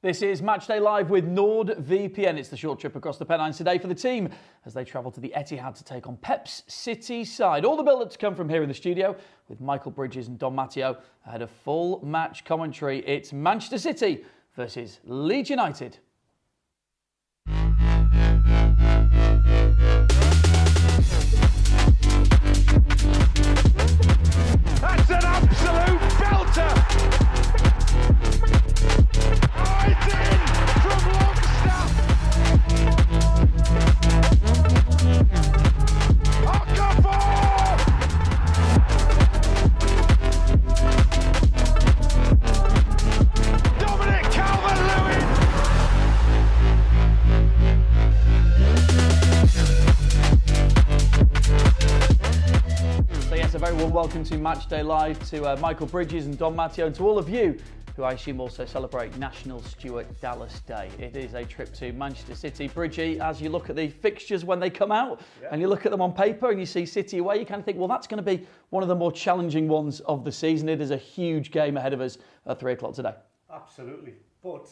This is Matchday Live with NordVPN. It's the short trip across the Pennines today for the team as they travel to the Etihad to take on Pep's City side. All the build-up to come from here in the studio with Michael Bridges and Don Matteo ahead of full match commentary. It's Manchester City versus Leeds United. That's an absolute belter! Welcome to Matchday Live, to Michael Bridges and Don Matteo, and to all of you who I assume also celebrate National Stuart Dallas Day. It is a trip to Manchester City. Bridgie, as you look at the fixtures when they come out and you look at them on paper and you see City away, you kind of think, well, that's going to be one of the more challenging ones of the season. It is a huge game ahead of us at 3 o'clock today. Absolutely. But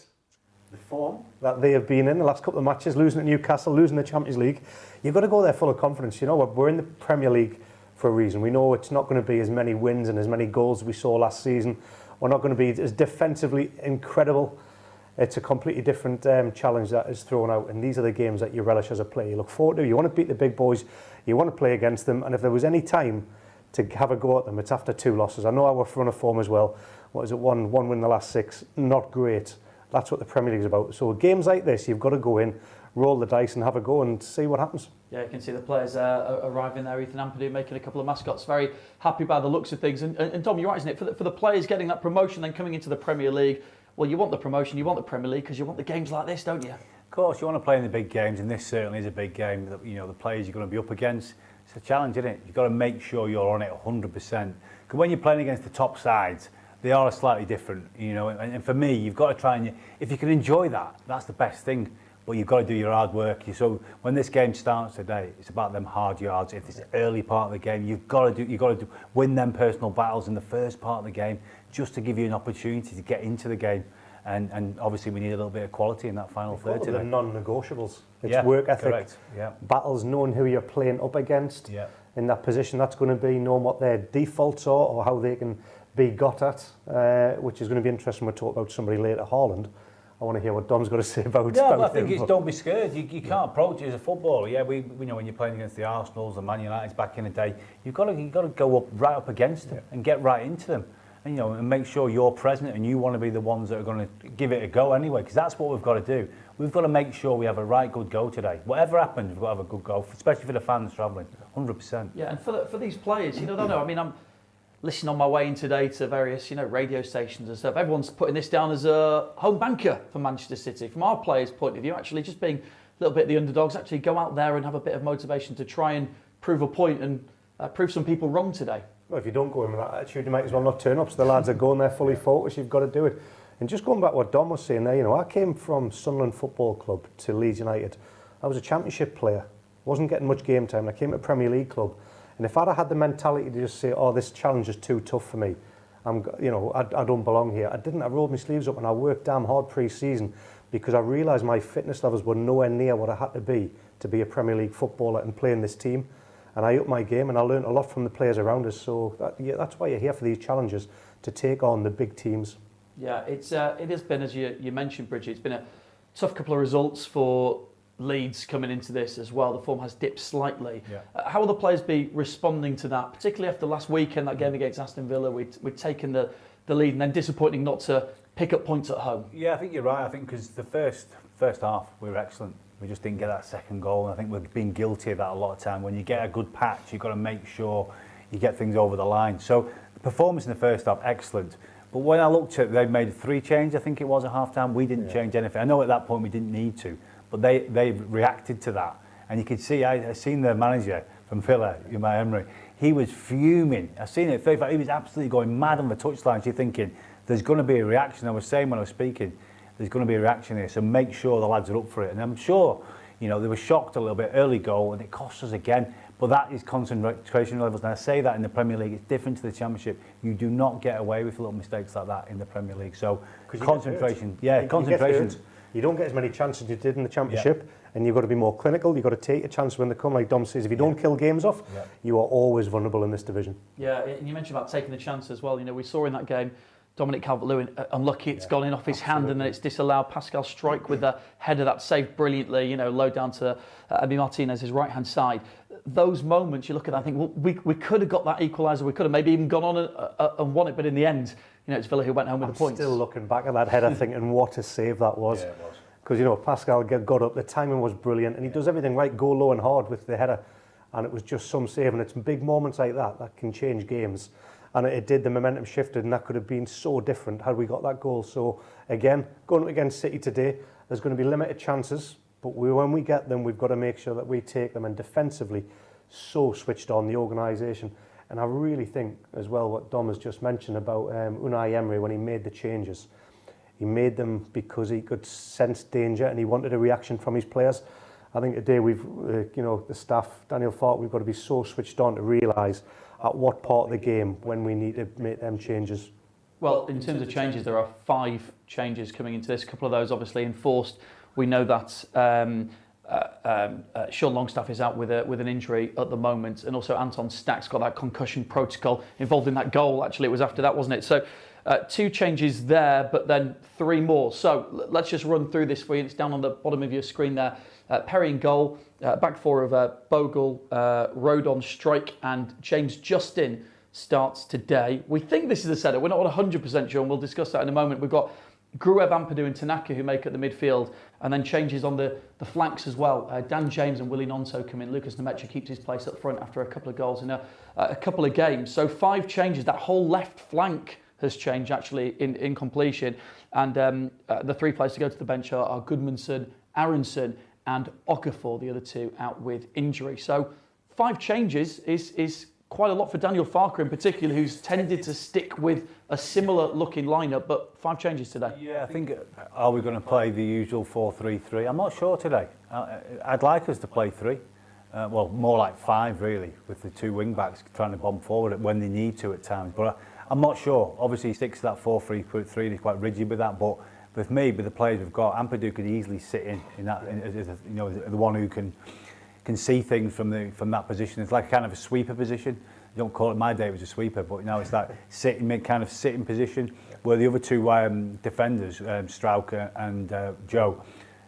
the form that they have been in the last couple of matches, losing at Newcastle, losing the Champions League, you've got to go there full of confidence. You know what? We're in the Premier League for a reason. We know it's not going to be as many wins and as many goals as we saw last season. We're not going to be as defensively incredible. It's a completely different challenge that is thrown out, and these are the games that you relish as a player. You look forward to. You want to beat the big boys. You want to play against them, and if there was any time to have a go at them, it's after 2 losses. I know our run of form as well. What is it? One win in the last 6. Not great. That's what the Premier League is about. So games like this, you've got to go in, roll the dice and have a go and see what happens. Yeah, you can see the players arriving there. Ethan Ampadu making a couple of mascots very happy by the looks of things. And Dom, you're right, isn't it? For the players getting that promotion, then coming into the Premier League, well, you want the promotion, you want the Premier League because you want the games like this, don't you? Of course, you want to play in the big games, and this certainly is a big game. That, you know, the players you're going to be up against, it's a challenge, isn't it? You've got to make sure you're on it 100%. Because when you're playing against the top sides, they are slightly different, you know. And for me, you've got to try and, if you can enjoy that, that's the best thing. But you've got to do your hard work. So when this game starts today, it's about them hard yards. If it's the early part of the game, you've got to win them personal battles in the first part of the game, just to give you an opportunity to get into the game. And obviously we need a little bit of quality in that final third today. The non-negotiables. It's work ethic, battles, knowing who you're playing up against in that position. That's going to be knowing what their defaults are or how they can be got at, which is going to be interesting. We'll talk about somebody later, Haaland. I want to hear what Dom's got to say about. Yeah, I think it's don't be scared. You can't approach it as a footballer. Yeah, we know when you're playing against the Arsenals, the Man Uniteds back in the day, you've got to go right up against them and get right into them, and and make sure you're present and you want to be the ones that are going to give it a go anyway. Because that's what we've got to do. We've got to make sure we have a right good go today. Whatever happens, we've got to have a good go, especially for the fans travelling. 100%. Yeah, and for these players, I don't know. I mean, I'm listening on my way in today to various, radio stations and stuff. Everyone's putting this down as a home banker for Manchester City. From our players' point of view, actually just being a little bit the underdogs, actually go out there and have a bit of motivation to try and prove a point and prove some people wrong today. Well, if you don't go in with that attitude, you might as well not turn up. So the lads are going there fully focused. You've got to do it. And just going back to what Dom was saying there, I came from Sunderland Football Club to Leeds United. I was a championship player. Wasn't getting much game time. I came to a Premier League club. And if I'd had the mentality to just say, oh, this challenge is too tough for me, I don't belong here. I didn't. I rolled my sleeves up and I worked damn hard pre-season because I realised my fitness levels were nowhere near what I had to be a Premier League footballer and play in this team. And I upped my game and I learned a lot from the players around us. So that's why you're here for these challenges, to take on the big teams. Yeah, it has been, as you mentioned, Bridget, it's been a tough couple of results for Leeds coming into this as well. The form has dipped slightly. How will the players be responding to that, particularly after last weekend, that game against Aston Villa? We'd taken the lead and then disappointing not to pick up points at home. Yeah, I think you're right. I think because the first half we were excellent. We just didn't get that second goal. And I think we've been guilty of that a lot of time. When you get a good patch, you've got to make sure you get things over the line. So the performance in the first half, excellent. But when I looked at, they made 3 changes, I think it was at half time. We didn't change anything. I know at that point we didn't need to. but they reacted to that. And you could see, I seen the manager from Villa, Unai Emery, he was fuming. I seen it, he was absolutely going mad on the touchline. You're thinking, there's going to be a reaction. I was saying when I was speaking, there's going to be a reaction here, so make sure the lads are up for it. And I'm sure, you know, they were shocked a little bit, early goal, and it cost us again. But that is concentration levels. And I say that in the Premier League, it's different to the Championship. You do not get away with little mistakes like that in the Premier League. So concentration, concentration. You don't get as many chances as you did in the Championship, and you've got to be more clinical. You've got to take a chance when they come. Like Dom says, if you don't kill games off, you are always vulnerable in this division. Yeah, and you mentioned about taking the chance as well. You know, we saw in that game, Dominic Calvert-Lewin, unlucky it's gone in off his hand and then it's disallowed. Pascal Struijk with the header that saved brilliantly, you know, low down to Emi Martinez's right-hand side. Those moments, you look at that and think, well, we could have got that equaliser, we could have maybe even gone on and won it, but in the end, you know, it's Villa who went home with the points. I'm still looking back at that header thinking what a save that was. Yeah, it was. Because, you know, Pascal got up, the timing was brilliant, and he does everything right, go low and hard with the header, and it was just some save, and it's big moments like that can change games. And it did, the momentum shifted, and that could have been so different had we got that goal. So, again, going against City today, there's going to be limited chances, but when we get them, we've got to make sure that we take them, and defensively, so switched on, the organisation. And I really think, as well, what Dom has just mentioned about Unai Emery, when he made the changes, he made them because he could sense danger and he wanted a reaction from his players. I think today we've, you know, the staff, Daniel Farke, we've got to be so switched on to realise at what part of the game when we need to make them changes. Well, in terms of changes, there are 5 changes coming into this. A couple of those obviously enforced. We know that Sean Longstaff is out with an injury at the moment, and also Anton Stack's got that concussion protocol involved in that goal. Actually, it was after that, wasn't it? So 2 changes there, but then 3 more. So let's just run through this for you. It's down on the bottom of your screen there. Perry in goal, back 4 of Bogle, Rodon, Struijk, and James Justin starts today. We think this is the setup. We're not 100% sure, and we'll discuss that in a moment. We've got Gruev, Ampadu and Tanaka who make up the midfield, and then changes on the flanks as well. Dan James and Willie Nonto come in. Lucas Nemecha keeps his place up front after a couple of goals in a couple of games. So 5 changes. That whole left flank has changed actually in completion. And the 3 players to go to the bench are Goodmanson, Aronson and Okafor, the other 2 out with injury. So 5 changes is quite a lot for Daniel Farke in particular, who's tended to stick with a similar looking lineup, but 5 changes today. Yeah, I think, are we going to play the usual 4-3-3? I'm not sure today. I'd like us to play 3. Well, more like 5 really, with the 2 wing backs trying to bomb forward when they need to at times. But I'm not sure. Obviously, he sticks to that 4-3-3. He's quite rigid with that. But with me, with the players we've got, Ampadu could easily sit in that, you know, the one who can see things from that position. It's like kind of a sweeper position. You don't call it, my day it was a sweeper, but now it's that kind of sitting position where the other 2 defenders, Struijk and Joe,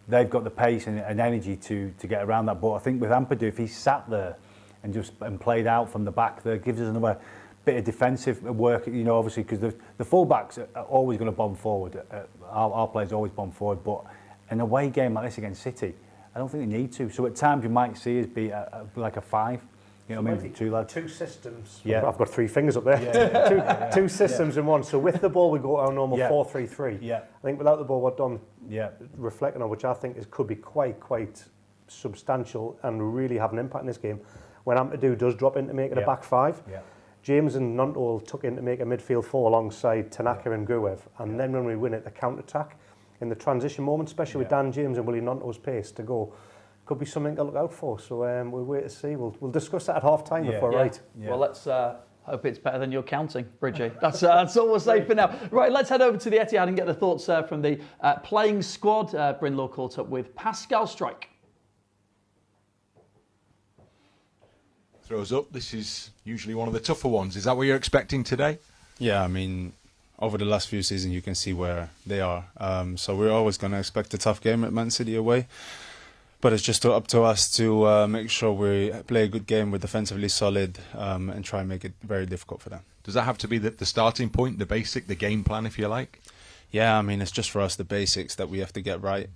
they've got the pace and energy to get around that. But I think with Ampadu, if he sat there and played out from the back there, gives us another bit of defensive work, you know, obviously, because the full-backs are always going to bomb forward. Our players always bomb forward, but in a away game like this against City, I don't think they need to. So at times you might see us be like a 5. You know what I mean? 2 lads. 2 systems. Yeah. I've got 3 fingers up there. Yeah. two systems in one. So with the ball, we go our normal 4-3-3. Yeah. I think without the ball, what Dom reflecting on, which I think could be quite substantial and really have an impact in this game, when Ampadu does drop in to make it a back 5. Yeah. James and Nonto took in to make a midfield 4 alongside Tanaka and Gruev. And then when we win it, the counter-attack in the transition moment, especially with Dan James and Willie Nonto's pace to go, could be something to look out for. So we'll wait to see. We'll discuss that at half-time if we're right. Yeah. Well, let's hope it's better than your counting, Bridgie. That's all we'll say for now. Right, let's head over to the Etihad and get the thoughts from the playing squad. Brynlaw caught up with Pascal Struijk. Throws up. This is usually one of the tougher ones. Is that what you're expecting today? Yeah, I mean, over the last few seasons, you can see where they are. So we're always going to expect a tough game at Man City away. But it's just up to us to make sure we play a good game, we're defensively solid, and try and make it very difficult for them. Does that have to be the starting point, the basic, the game plan, if you like? Yeah, I mean, it's just for us the basics that we have to get right.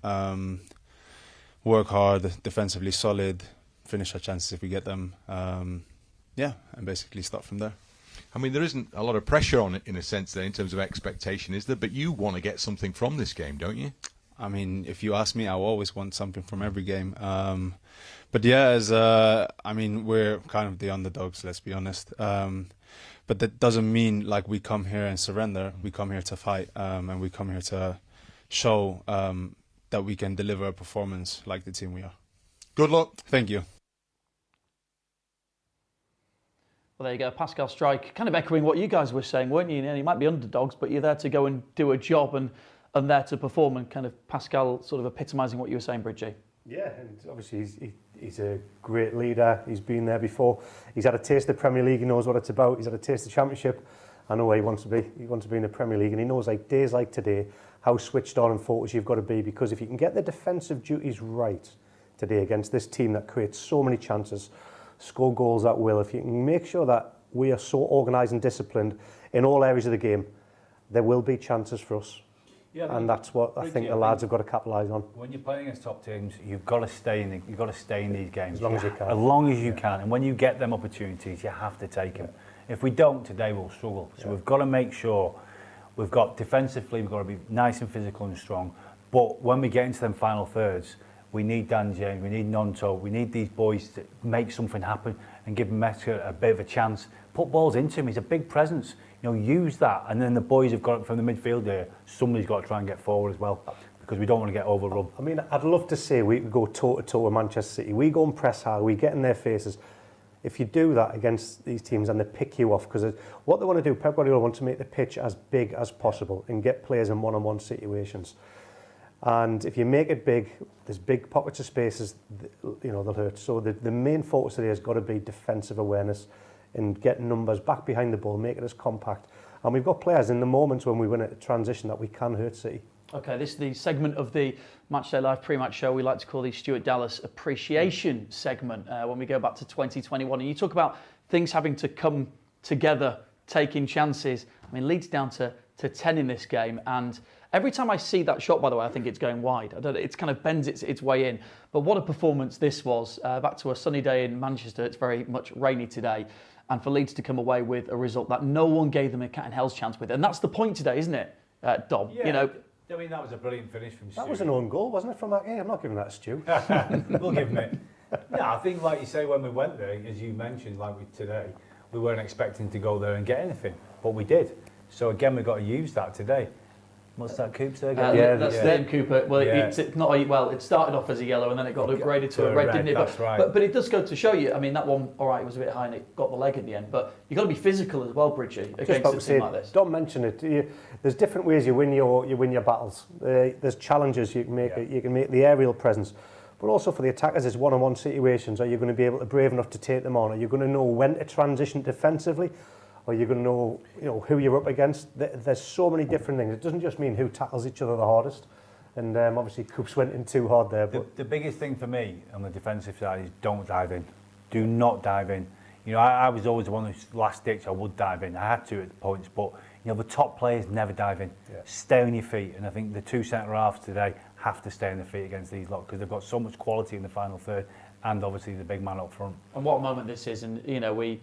Work hard, defensively solid, finish our chances if we get them. And basically start from there. I mean, there isn't a lot of pressure on it in a sense there in terms of expectation, is there? But you want to get something from this game, don't you? I mean, if you ask me, I always want something from every game. But yeah, I mean, we're kind of the underdogs, let's be honest. But that doesn't mean like we come here and surrender. We come here to fight, and we come here to show that we can deliver a performance like the team we are. Good luck. Thank you. Well, there you go, Pascal Struijk, kind of echoing what you guys were saying, weren't you? You might be underdogs, but you're there to go and do a job and there to perform, and kind of Pascal sort of epitomising what you were saying, Bridgie. Yeah, and obviously he's a great leader. He's been there before. He's had a taste of the Premier League. He knows what it's about. He's had a taste of the Championship. I know where he wants to be. He wants to be in the Premier League, and he knows, like days like today, how switched on and focused you've got to be, because if you can get the defensive duties right today against this team that creates so many chances, score goals at will, if you can make sure that we are so organised and disciplined in all areas of the game, there will be chances for us. Yeah, and that's what I think the lads have got to capitalise on. When you're playing against top teams, you've got to stay in. You've got to stay in these games as long as you can. As long as you can, and when you get them opportunities, you have to take them. If we don't today, we'll struggle. So we've got to make sure we've got defensively. We've got to be nice and physical and strong. But when we get into them final thirds, we need Dan James, we need Nonto, we need these boys to make something happen and give Matteo a bit of a chance. Put balls into him. He's a big presence. You know, use that, and then the boys have got it from the midfield there. Somebody's got to try and get forward as well, because we don't want to get overrun. I mean, I'd love to say we go toe-to-toe with Manchester City. We go and press hard, we get in their faces. If you do that against these teams and they pick you off, because what they want to do, Pep Guardiola wants to make the pitch as big as possible and get players in one-on-one situations. And if you make it big, there's big pockets of spaces, you know, they'll hurt. So the main focus today has got to be defensive awareness and getting numbers back behind the ball, make it as compact. And we've got players in the moments when we win a transition that we can hurt City. Okay, this is the segment of the Matchday Live pre-match show we like to call the Stuart Dallas Appreciation segment, when we go back to 2021. And you talk about things having to come together, taking chances. I mean, Leeds down to 10 in this game, and every time I see that shot, by the way, I think it's going wide. I don't know, it's kind of bends its way in. But what a performance this was. Back to a sunny day in Manchester. It's very much rainy today. And for Leeds to come away with a result that no one gave them a cat and hell's chance with. And that's the point today, isn't it, Dom? Yeah, you know, I mean, that was a brilliant finish from Stu. That was an own goal, wasn't it, from that game? I'm not giving that to Stu. We'll give him it. Yeah, I think, like you say, when we went there, as you mentioned, today, we weren't expecting to go there and get anything, but we did. So again, we've got to use that today. What's that, Coops there again? That's Liam Cooper. Well, it's not it started off as a yellow and then it got upgraded to a red, didn't it? That's right. But it does go to show you, I mean, that one, all right, it was a bit high and it got the leg at the end, but you've got to be physical as well, Bridgie, against a team like this. Dom mentioned it. There's different ways you win your battles. There's challenges you can make. You can make the aerial presence. But also for the attackers, there's one-on-one situations. Are you going to be able to brave enough to take them on? Are you going to know when to transition defensively? Or you're going to know, who you're up against. There's so many different things. It doesn't just mean who tackles each other the hardest. And obviously, Coops went in too hard there. But the biggest thing for me on the defensive side is don't dive in. Do not dive in. You know, I was always the one who's last ditch. I would dive in. I had to at points, but the top players never dive in. Yeah. Stay on your feet. And I think the two centre halves today have to stay on their feet against these lot, because they've got so much quality in the final third, and obviously the big man up front. And what a moment this is, and we.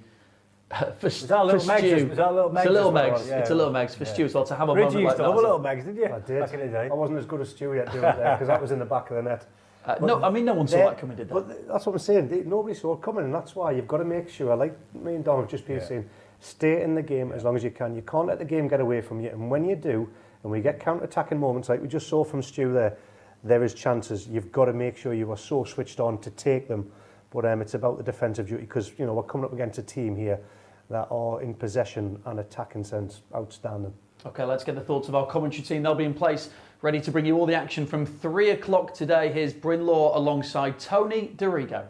Was that a little Megs? Was that a little Megs? It's a little Megs. Yeah. It's a little Megs for Stu as well to have a Bridgie moment like that. You used to love a little Megs, didn't you? I did. Back in the day. I wasn't as good as Stu yet doing it there, because that was in the back of the net. No, I mean, no one saw that coming, did they? But that's what I'm saying. Nobody saw it coming, and that's why you've got to make sure, like me and Don have just been saying, stay in the game as long as you can. You can't let the game get away from you. And when you do, and we get counter-attacking moments like we just saw from Stu there is chances. You've got to make sure you are so switched on to take them. But it's about the defensive duty, because we're coming up against a team here that are in possession and attacking sense outstanding. Okay, let's get the thoughts of our commentary team. They'll be in place, ready to bring you all the action from 3 o'clock today. Here's Bryn Law alongside Tony DeRigo.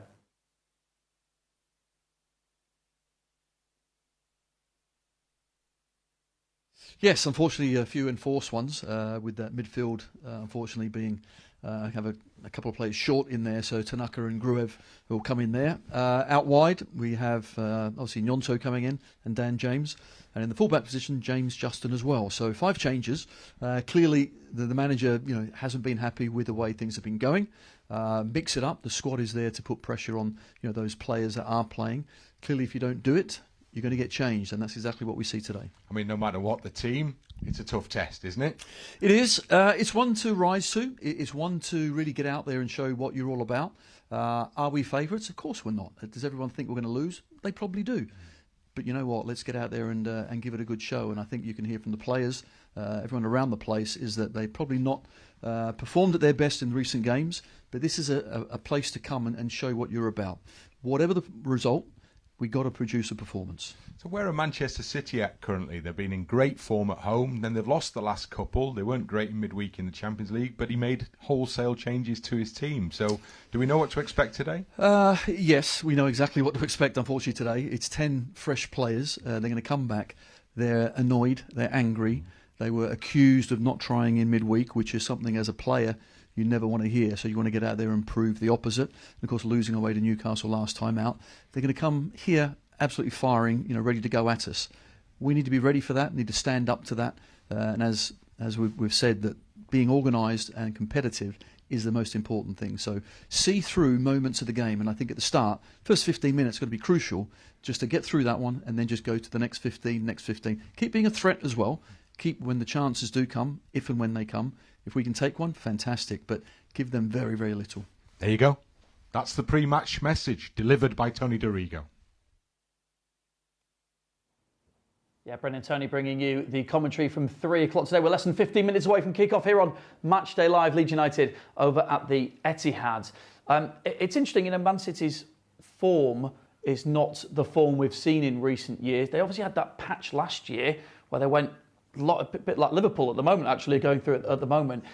Yes, unfortunately, a few enforced ones, with that midfield unfortunately being have a couple of players short in there, so Tanaka and Gruev will come in there. Out wide, we have obviously Gnonto coming in and Dan James, and in the fullback position, James Justin as well. So 5 changes. Clearly, the manager hasn't been happy with the way things have been going. Mix it up. The squad is there to put pressure on those players that are playing. Clearly, if you don't do it, you're going to get changed, and that's exactly what we see today. I mean, no matter what the team, it's a tough test, isn't it? It is. It's one to rise to. It's one to really get out there and show what you're all about. Are we favourites? Of course we're not. Does everyone think we're going to lose? They probably do. But you know what? Let's get out there and give it a good show. And I think you can hear from the players, everyone around the place, is that they've probably not performed at their best in recent games. But this is a place to come and show what you're about. Whatever the result, we got to produce a performance. So where are Manchester City at currently? They've been in great form at home, then they've lost the last couple. They weren't great in midweek in the Champions League, but he made wholesale changes to his team. So do we know what to expect today? Yes, we know exactly what to expect, unfortunately, today. It's 10 fresh players. They're going to come back. They're annoyed. They're angry. They were accused of not trying in midweek, which is something as a player you never want to hear. So you want to get out there and prove the opposite. And of course, losing away to Newcastle last time out, they're going to come here absolutely firing, ready to go at us. We need to be ready for that. Need to stand up to that. And as we've said, that being organised and competitive is the most important thing. So see through moments of the game, and I think at the start, first 15 minutes, going to be crucial just to get through that one, and then just go to the next 15. Keep being a threat as well. Keep when the chances do come, if and when they come. If we can take one, fantastic, but give them very, very little. There you go. That's the pre-match message delivered by Tony Dorigo. Yeah, Brendan Tony bringing you the commentary from 3 o'clock today. We're less than 15 minutes away from kick-off here on Matchday Live, Leeds United over at the Etihad. It's interesting, Man City's form is not the form we've seen in recent years. They obviously had that patch last year where they went a bit like Liverpool at the moment, actually, going through it at the moment.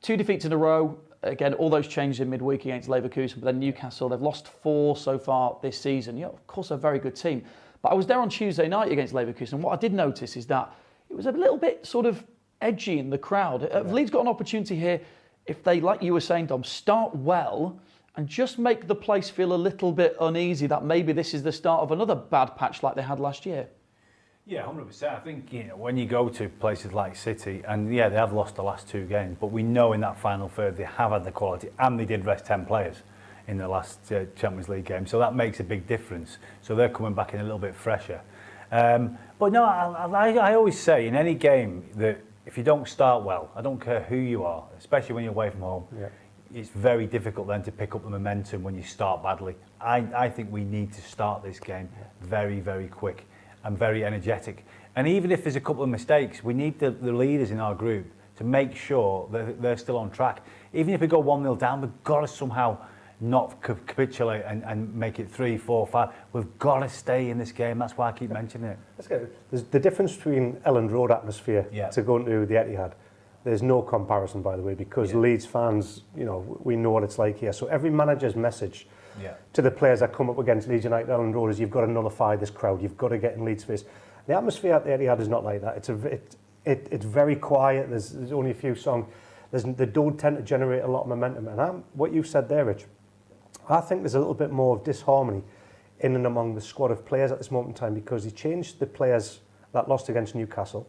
2 defeats in a row. Again, all those changes in midweek against Leverkusen, but then Newcastle, they've lost 4 so far this season. Yeah, of course, a very good team. But I was there on Tuesday night against Leverkusen, and what I did notice is that it was a little bit sort of edgy in the crowd. Have Leeds got an opportunity here, if they, like you were saying, Dom, start well and just make the place feel a little bit uneasy, that maybe this is the start of another bad patch like they had last year? Yeah, 100%. I think, when you go to places like City, and yeah, they have lost the last 2 games, but we know in that final third they have had the quality, and they did rest 10 players in the last Champions League game. So that makes a big difference. So they're coming back in a little bit fresher. But no, I always say in any game that if you don't start well, I don't care who you are, especially when you're away from home, it's very difficult then to pick up the momentum when you start badly. I think we need to start this game very, very quick and very energetic. And even if there's a couple of mistakes, we need the leaders in our group to make sure that they're still on track. Even if we go 1-0 down, we've got to somehow not capitulate and make it 3, 4, 5. We've got to stay in this game. That's why I keep mentioning it. There's the difference between Elland Road atmosphere to going to the Etihad. There's no comparison, by the way, because Leeds fans, we know what it's like here. So every manager's message to the players that come up against Leeds United Elland Road is you've got to nullify this crowd. You've got to get in Leeds' face. The atmosphere at the Etihad is not like that. It's very quiet. There's only a few songs. They don't tend to generate a lot of momentum. And what you've said there, Rich, I think there's a little bit more of disharmony in and among the squad of players at this moment in time, because he changed the players that lost against Newcastle.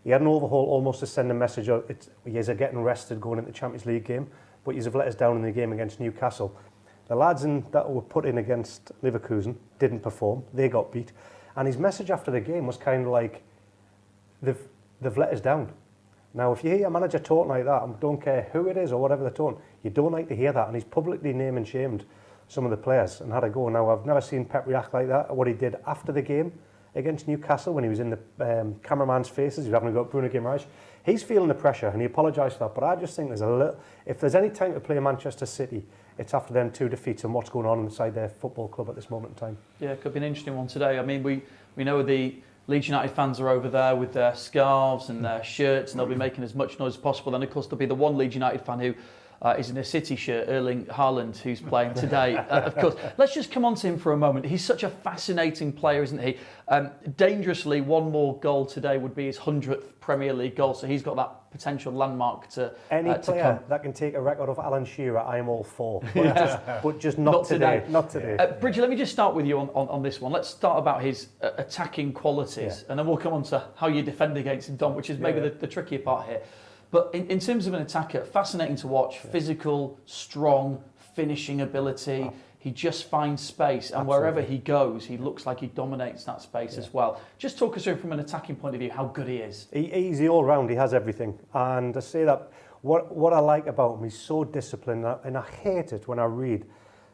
He had an overhaul almost to send a message of you are getting rested going into the Champions League game, but you have let us down in the game against Newcastle. The lads that were put in against Leverkusen didn't perform. They got beat. And his message after the game was kind of like, they've let us down. Now, if you hear your manager talking like that, I don't care who it is or whatever they're talking, you don't like to hear that. And he's publicly named and shamed some of the players and had a go. Now, I've never seen Pep react like that, what he did after the game against Newcastle when he was in the cameraman's faces. He was having a go at Bruno Guimaraes. He's feeling the pressure and he apologised for that. But I just think if there's any time to play Manchester City, it's after them 2 defeats and what's going on inside their football club at this moment in time. Yeah, it could be an interesting one today. I mean, we know the Leeds United fans are over there with their scarves and their shirts, and they'll be making as much noise as possible. And of course, there'll be the one Leeds United fan who is in a City shirt, Erling Haaland, who's playing today. Of course, let's just come on to him for a moment. He's such a fascinating player, isn't he? Dangerously, one more goal today would be his 100th Premier League goal, so he's got that potential landmark to any player that can take a record of Alan Shearer, I am all for. But just not today. Not today. Bridgie, let me just start with you on this one. Let's start about his attacking qualities, and then we'll come on to how you defend against him, Dom, which is maybe the trickier part here. But in terms of an attacker, fascinating to watch, physical, strong, finishing ability. He just finds space, and Absolutely. wherever he goes, he looks like he dominates that space as well. Just talk us through from an attacking point of view how good he is. He's the all-round, he has everything. And I say that, what I like about him, he's so disciplined, and I hate it when I read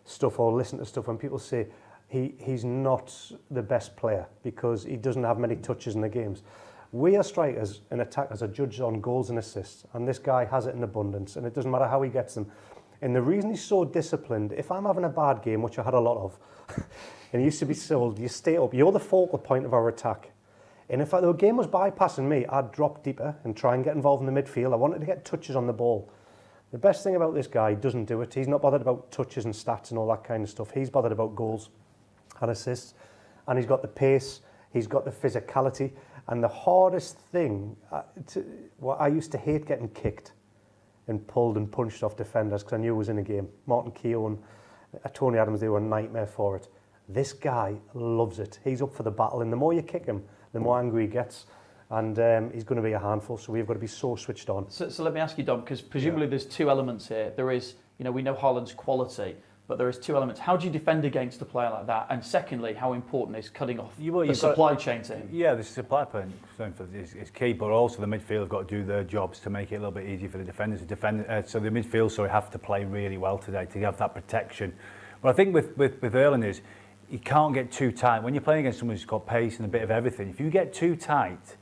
stuff or listen to stuff when people say he's not the best player because he doesn't have many touches in the games. We as strikers and attackers are judged on goals and assists, and this guy has it in abundance, and it doesn't matter how he gets them. And the reason he's so disciplined, if I'm having a bad game, which I had a lot of, and he used to be sold, you stay up, you're the focal point of our attack. And if the game was bypassing me, I'd drop deeper and try and get involved in the midfield. I wanted to get touches on the ball. The best thing about this guy, he doesn't do it. He's not bothered about touches and stats and all that kind of stuff. He's bothered about goals and assists. And he's got the pace, he's got the physicality. And the hardest thing, I used to hate getting kicked and pulled and punched off defenders because I knew it was in a game. Martin Keough and Tony Adams, they were a nightmare for it. This guy loves it. He's up for the battle, and the more you kick him, the more angry he gets. And he's going to be a handful, so we've got to be so switched on. So let me ask you, Dom, because presumably there's two elements here. There is, we know Haaland's quality, but there is two elements. How do you defend against a player like that? And secondly, how important is cutting off the supply chain to him? Yeah, the supply chain is key, but also the midfield have got to do their jobs to make it a little bit easier for the defenders to defend. So the midfield have to play really well today to have that protection. But I think with Erland is, you can't get too tight. When you're playing against someone who's got pace and a bit of everything, if you get too tight,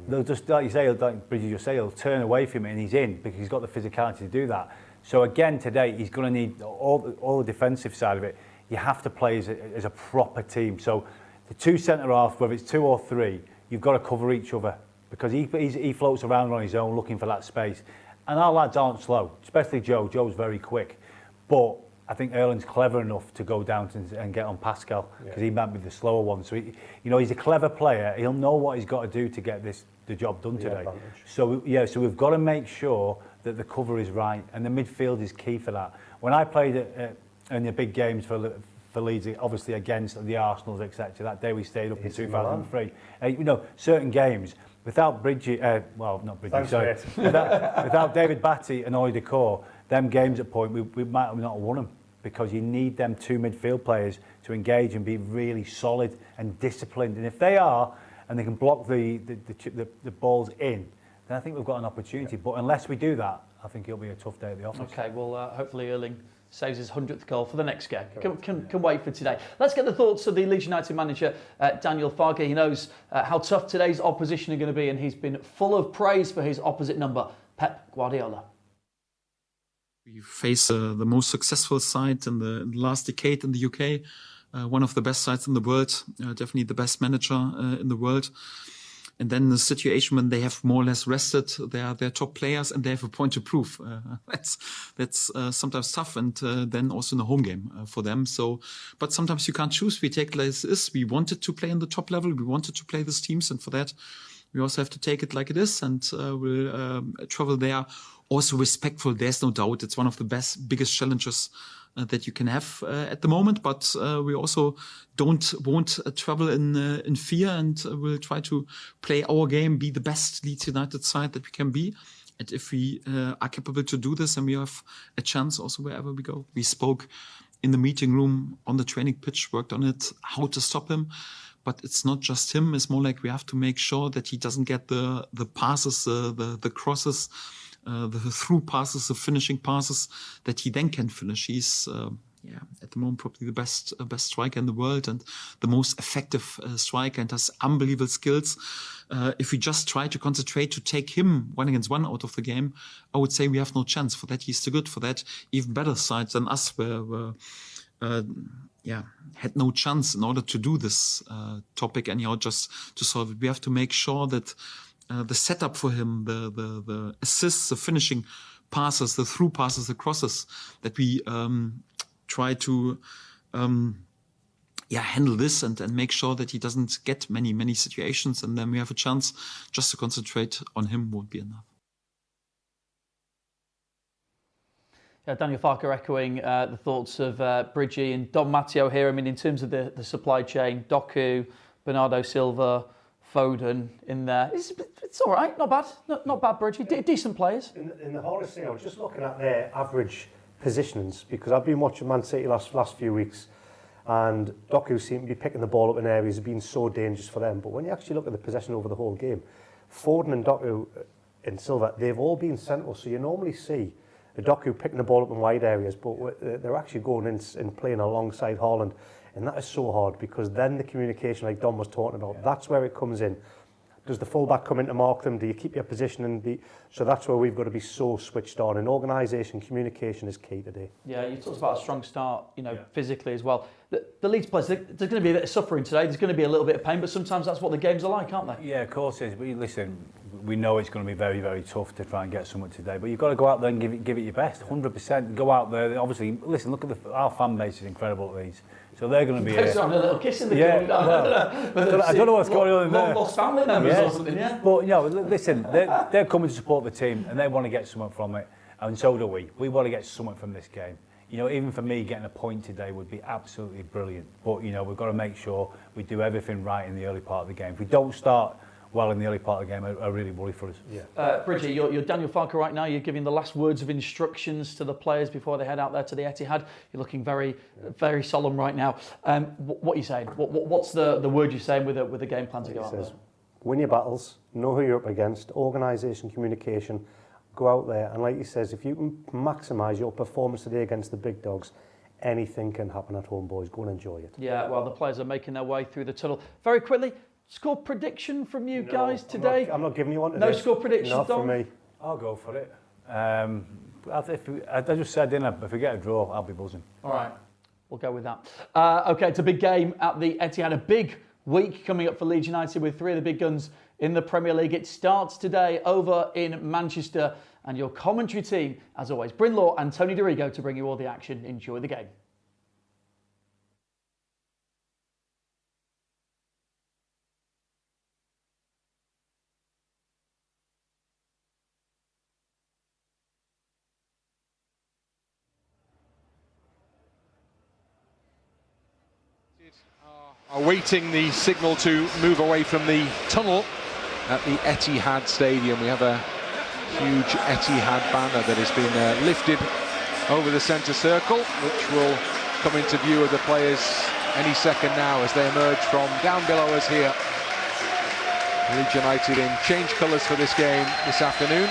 they'll just, like you say, like Bridges just say, he'll turn away from it and he's in because he's got the physicality to do that. So again, today, he's going to need all the defensive side of it. You have to play as a proper team. So the two centre-halves, whether it's 2 or 3, you've got to cover each other because he floats around on his own looking for that space. And our lads aren't slow, especially Joe. Joe's very quick. But I think Erland's clever enough to go down and get on Pascal because he might be the slower one. So, he's a clever player. He'll know what he's got to do to get the job done today. So we've got to make sure that the cover is right, and the midfield is key for that. When I played in the big games for Leeds, obviously against the Arsenals, etc., that day we stayed up in 2003. Certain games, without Bridgie, without David Batty and Oli Decor, them games at point, we might have not won them because you need them two midfield players to engage and be really solid and disciplined. And if they are, and they can block the balls in, then I think we've got an opportunity. But unless we do that, I think it'll be a tough day at the office. Okay, well, hopefully Erling saves his 100th goal for the next game. Can wait for today. Let's get the thoughts of the Leeds United manager, Daniel Farke. He knows how tough today's opposition are going to be, and he's been full of praise for his opposite number, Pep Guardiola. We face the most successful side in the last decade in the UK. One of the best sides in the world, definitely the best manager in the world. And then the situation when they have more or less rested their top players and they have a point to prove. That's sometimes tough, and then also in the home game for them. But sometimes you can't choose. We take it as is. We wanted to play in the top level. We wanted to play these teams, and for that we also have to take it like it is, and we'll travel there. Also respectful, there's no doubt. It's one of the biggest challenges that you can have at the moment, but we also won't travel in fear, and we'll try to play our game, be the best Leeds United side that we can be. And if we are capable to do this, and we have a chance also wherever we go. We spoke in the meeting room, on the training pitch, worked on it, how to stop him. But it's not just him. It's more like we have to make sure that he doesn't get the passes, the crosses, the through passes, the finishing passes that he then can finish. He's at the moment probably the best striker in the world and the most effective striker, and has unbelievable skills. If we just try to concentrate to take him 1-against-1 out of the game, I would say we have no chance. For that, he's too good. For that, even better sides than us were had no chance in order to do this topic anyhow, just to solve it. We have to make sure that the setup for him, the assists, the finishing passes, the through passes, the crosses, that we try to handle this and make sure that he doesn't get many situations, and then we have a chance. Just to concentrate on him won't be enough. Yeah, Daniel Farke echoing the thoughts of Bridgie and Dom Matteo here. I mean, in terms of the supply chain, Doku, Bernardo Silva, Foden in there. It's all right, not bad. Not bad, Bridgie. Decent players. In the hardest thing, I was just looking at their average positionings, because I've been watching Man City last few weeks, and Doku seem to be picking the ball up in areas that have been so dangerous for them. But when you actually look at the possession over the whole game, Foden and Doku and Silva, they've all been central. So you normally see a Doku picking the ball up in wide areas, but they're actually going in and playing alongside Haaland. And that is so hard, because then the communication, like Dom was talking about, that's where it comes in. Does the fullback come in to mark them? Do you keep your position? So that's where we've got to be so switched on. And organisation, communication is key today. Yeah, you talked about a strong start, physically as well. The Leeds players, there's going to be a bit of suffering today. There's going to be a little bit of pain, but sometimes that's what the games are like, aren't they? Yeah, of course it is. But listen, we know it's going to be very, very tough to try and get something today. But you've got to go out there and give it your best, 100%. Go out there. Obviously, listen, look at our fan base is incredible at Leeds. So they're going to be a little kiss in the I don't know what's going on in there. Lost family members or something, yeah. But listen, they're coming to support the team and they want to get something from it, and so do we. We want to get something from this game. Even for me, getting a point today would be absolutely brilliant. But we've got to make sure we do everything right in the early part of the game. If we don't start well in the early part of the game, I really worry for us. Yeah. Bridgie, you're Daniel Farke right now. You're giving the last words of instructions to the players before they head out there to the Etihad. You're looking very, very solemn right now. What are you saying? What's the word you're saying with the game plan to go out there? Win your battles, know who you're up against, organisation, communication, go out there. And like he says, if you can maximise your performance today against the big dogs, anything can happen at home, boys. Go and enjoy it. Yeah, well, the players are making their way through the tunnel. Very quickly, score prediction from you guys today? I'm not giving you one today. No score prediction, Not Dom? for me. I'll go for it. I just said, didn't I? If we get a draw, I'll be buzzing. All right, we'll go with that. OK, it's a big game at the Etihad. A big week coming up for Leeds United with three of the big guns in the Premier League. It starts today over in Manchester. And your commentary team, as always, Bryn Law and Tony DeRigo, to bring you all the action. Enjoy the game. Awaiting the signal to move away from the tunnel at the Etihad Stadium. We have a huge Etihad banner that has been lifted over the centre circle, which will come into view of the players any second now as they emerge from down below us here. Leeds United in change colours for this game this afternoon.